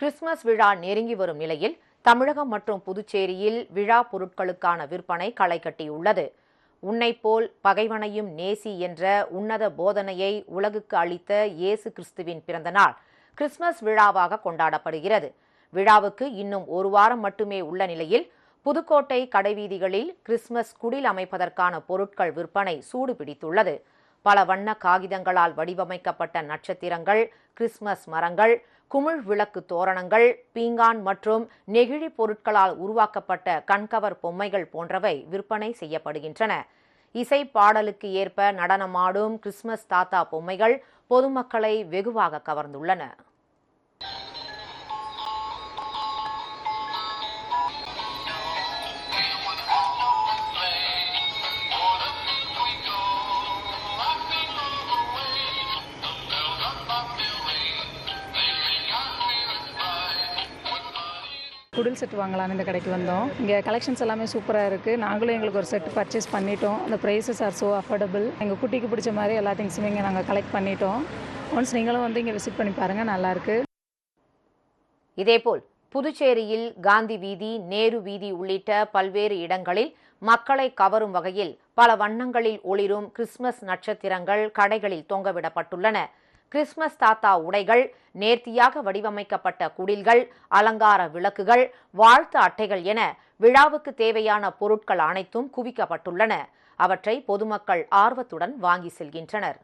Christmas விழா நெருங்கி வரும் நிலையில் தமிழகம் மற்றும் புதுச்சேரியில் விழா பொருட்களுக்கான விற்பனை களை கட்டியுள்ளது. உன்னைப் போல் பகைவனையும் நேசி என்ற உன்னத போதனையை உலகுக்கு அளித்த இயேசு கிறிஸ்துவின் பிறந்த நாள் கிறிஸ்துமஸ் விழாவாக கொண்டாடப்படுகிறது. விழாவுக்கு இன்னும் ஒரு வாரம் மட்டுமே உள்ள நிலையில் புதுக்கோட்டை கடைவீதிகளில் கிறிஸ்துமஸ் குடில் அமைப்பதற்கான பொருட்கள் விற்பனை சூடு பிடித்துள்ளது. பல வண்ண காகிதங்களால் வடிவமைக்கப்பட்ட நட்சத்திரங்கள், கிறிஸ்துமஸ் மரங்கள், குமிழ் விளக்கு தோரணங்கள், பீங்கான் மற்றும் நெகிழி பொருட்களால் உருவாக்கப்பட்ட கண்கவர் பொம்மைகள் போன்றவை விற்பனை செய்யப்படுகின்றன. இசை பாடலுக்கு ஏற்ப நடனமாடும் கிறிஸ்துமஸ் தாத்தா பொம்மைகள் பொதுமக்களை வெகுவாக கவர்ந்துள்ளன. குடில் செட் வாங்கலான்னு இந்த கடைக்கு வந்தோம். இங்கே கலெக்ஷன்ஸ் எல்லாமே சூப்பராக இருக்குது. நாங்களும் எங்களுக்கு ஒரு செட் பர்ச்சேஸ் பண்ணிட்டோம். அந்த ப்ரைஸஸ் ஆர் ஸோ அஃபோர்டபுள். எங்கள் குட்டிக்கு பிடிச்ச மாதிரி எல்லா திங்ஸுமே இங்கே நாங்கள் கலெக்ட் பண்ணிட்டோம். ஒன்ஸ் நீங்களும் வந்து இங்கே விசிட் பண்ணி பாருங்கள், நல்லாயிருக்கு. இதேபோல் புதுச்சேரியில் காந்தி வீதி, நேரு வீதி உள்ளிட்ட பல்வேறு இடங்களில் மக்களை கவரும் வகையில் பல வண்ணங்களில் ஒளிரும் கிறிஸ்துமஸ் நட்சத்திரங்கள் கடைகளில் தொங்கவிடப்பட்டுள்ளன. கிறிஸ்துமஸ் தாத்தா உடைகள், நேர்த்தியாக வடிவமைக்கப்பட்ட குடில்கள், அலங்கார விளக்குகள், வாழ்த்து அட்டைகள் என விழாவுக்கு தேவையான பொருட்கள் அனைத்தும் குவிக்கப்பட்டுள்ளன. அவற்றை பொதுமக்கள் ஆர்வத்துடன் வாங்கி செல்கின்றனர்.